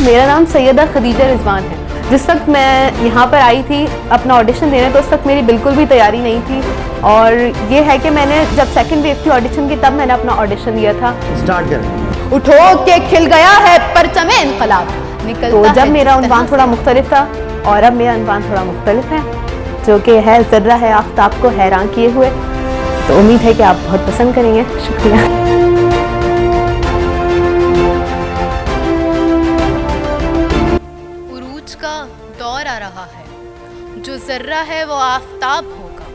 मेरा नाम सैयदा खदीजा रिजवान है। जिस वक्त मैं यहाँ पर आई थी अपना ऑडिशन देने, तो उस वक्त मेरी बिल्कुल भी तैयारी नहीं थी। और ये है कि मैंने जब सेकंड वेव की ऑडिशन की, तब मैंने अपना ऑडिशन दिया था। स्टार्ट कर। उठो के खिल गया है परचमे इनकलाब, तो जब मेरा उन्वान थोड़ा मुख्तलिफ था और अब मेरा उन्वान थोड़ा मुख्तलिफ है, जो कि है ज़र्रा है आफ्ताब को हैरान किए हुए। तो उम्मीद है कि आप बहुत पसंद करेंगे। शुक्रिया। उरूज का दौर आ रहा है, जो ज़र्रा है वो आफ्ताब होगा।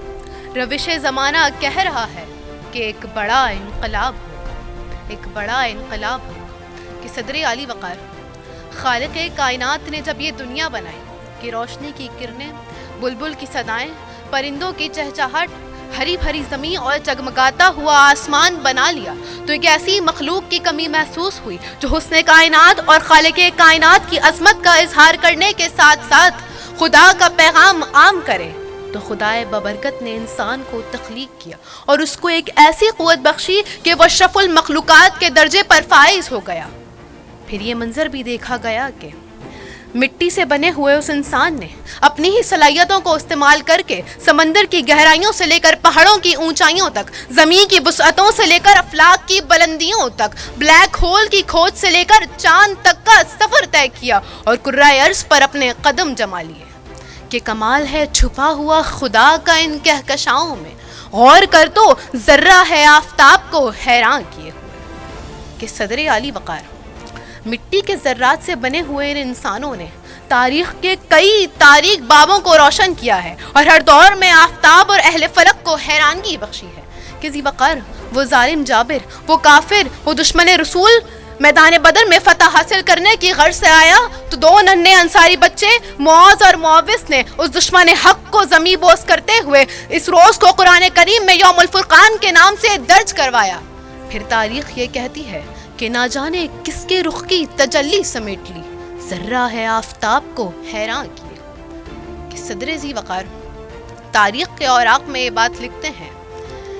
रविश ज़माना कह रहा है कि एक बड़ा इनकलाब होगा, एक बड़ा इनकलाब होगा। कि सदर आली वक़ार खालिक़े कायनात ने जब ये दुनिया बनाई कि रोशनी की किरणें, बुलबुल की सदाएं, परिंदों की चहचहाहट, हरी भरी ज़मीन और जगमगाता हुआ आसमान बना लिया, तो एक ऐसी मखलूक की कमी महसूस हुई जो हुस्न कायनात और खालिक़े कायनात की अज़मत का इजहार करने के साथ साथ खुदा का पैगाम आम करे। तो खुदाए बबरकत ने इंसान को तख्लीक किया और उसको एक ऐसी क़ुव्वत बख्शी कि वह अशरफुल मखलूक़ात के दर्जे पर फाइज हो गया। फिर ये मंजर भी देखा गया कि मिट्टी से बने हुए उस इंसान ने अपनी ही सलाहियतों को इस्तेमाल करके समंदर की गहराइयों से लेकर पहाड़ों की ऊंचाइयों तक, ज़मीन की वुसअतों से लेकर अफलाक की बुलंदियों तक, ब्लैक होल की खोज से लेकर चांद तक का सफ़र तय किया और कुर्राए अर्ज़ पर अपने कदम जमा लिए। कि कमाल है छुपा हुआ खुदा का इन कहकशाओं में, गौर कर तो ज़र्रा है आफ्ताब को हैरान किए हुए। कि सदर आली वक़ार मिट्टी के ज़र्रात से बने हुए इन इंसानों ने तारीख़ के कई तारीख बाबों को रोशन किया है और हर दौर में आफ्ताब और अहले फलक को हैरानगी बख्शी है। कि ज़ी वक़ार वो जालिम जाबिर, वो काफिर, वो दुश्मन रसूल मैदान बदर में फ़तह हासिल करने की गर्ज से आया, तो दो नन्हे अंसारी बच्चे मुआज़ और मुआविस ने उस दुश्मन हक़ को ज़मीं बोस करते हुए इस रोज़ को कुरान करीम में यौमुल फुरक़ान के नाम से दर्ज करवाया। फिर तारीख़ ये कहती है कि ना जाने किसके रुख की तजल्ली समेट ली, ज़र्रा है आफ्ताब को हैरान किए। कि सदर ज़ी वक़ार तारीख़ के औराक़ में ये बात लिखते हैं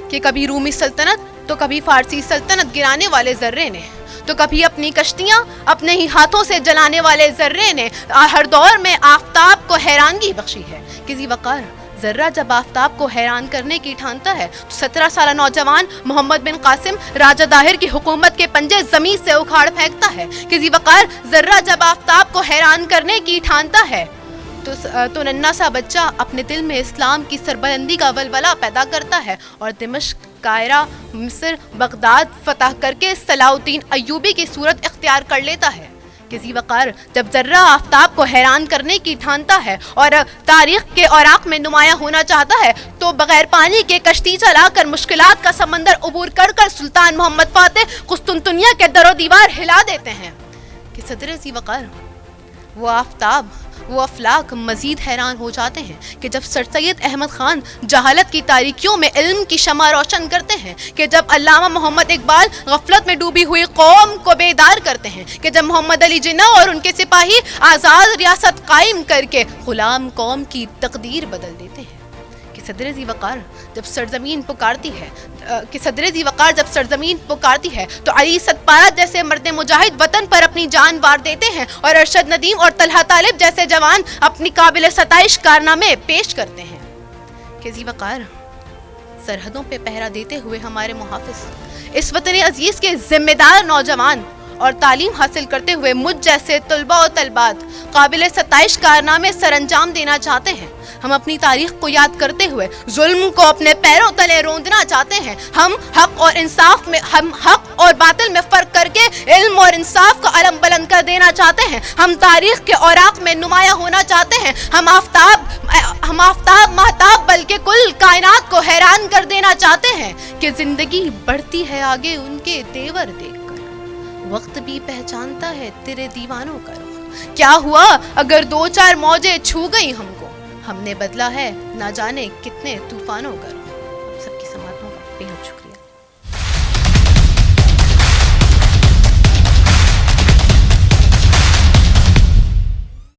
कि कभी रूमी सल्तनत तो कभी फ़ारसी सल्तनत गिराने वाले ज़र्रे ने, तो कभी अपनी कश्तियाँ अपने ही हाथों से जलाने वाले ज़र्रे ने हर दौर में आफ्ताब को हैरानगी बख्शी है। कि ज़ी वक़ार ज़र्रा जब आफ्ताब को हैरान करने की ठानता है, तो 17 साल नौजवान मोहम्मद बिन कासिम राजा दाहिर की हुकूमत के पंजे ज़मीन से उखाड़ फेंकता है। कि ज़ी वक़ार ज़र्रा जब आफ्ताब को हैरान करने की ठानता है, तो नन्हा सा बच्चा अपने दिल में इस्लाम की सरबलंदी का वलवला पैदा करता है और दिमश्क, कायरा, मिस्र, बगदाद फतह करके सलाहुद्दीन अय्यूबी की सूरत इख्तियार कर लेता है। कि ज़ी वक़ार जब ज़र्रा आफ्ताब को हैरान करने की ठानता है और तारीख़ के औराक़ में नुमायाँ होना चाहता है, तो बग़ैर पानी के कश्ती चलाकर मुश्किलात का समंदर अबूर कर कर सुल्तान मोहम्मद फ़ातिह कुस्तुनतुनिया के दरो दीवार हिला देते हैं। कि सदर ज़ी वक़ार वो आफ्ताब, वो अफलाक मज़ीद हैरान हो जाते हैं कि जब सर सैयद अहमद ख़ान जहालत की तारीकियों में इल्म की शमा रोशन करते हैं, कि जब अल्लामा मोहम्मद इकबाल गफलत में डूबी हुई कौम को बेदार करते हैं, कि जब मोहम्मद अली जिन्ना और उनके सिपाही आज़ाद रियासत कायम करके ग़ुलाम कौम की तकदीर बदल देते हैं। कि सदर ज़ी वक़ार जब सरज़मीन पुकारती है, कि सदर ज़ी वक़ार जब सरज़मीन पुकारती है, तो अली सतपारा जैसे मर्द मुजाहिद वतन पर अपनी जान वार देते हैं और अरशद नदीम और तलहा तालिब जैसे जवान अपनी काबिल सताइश कारनामे पेश करते हैं। कि ज़ी वक़ार सरहदों पे पहरा देते हुए हमारे मुहाफ़िज़, इस वतन अज़ीज़ के ज़िम्मेदार नौजवान और तालीम हासिल करते हुए मुझ जैसे तलबा और तलबात काबिल सताइश कारनामे सर अंजाम देना चाहते हैं। हम अपनी तारीख़ को याद करते हुए जुल्म को अपने पैरों तले रोंदना चाहते हैं। हम हक और बातिल में फ़र्क करके इल्म और इंसाफ का अलम बुलंद कर देना चाहते हैं। हम तारीख़ के औराक़ में नुमायाँ होना चाहते हैं। हम आफ्ताब महताब बल्कि कुल कायनात को हैरान कर देना चाहते हैं। कि ज़िंदगी बढ़ती है आगे उनके तेवर देखकर, वक्त भी पहचानता है तेरे दीवानों का रुख। क्या हुआ अगर 2-4 मौजें छू गई हमको, हमने बदला है ना जाने कितने तूफानों का रुख। सबकी समातों का बेहद शुक्रिया।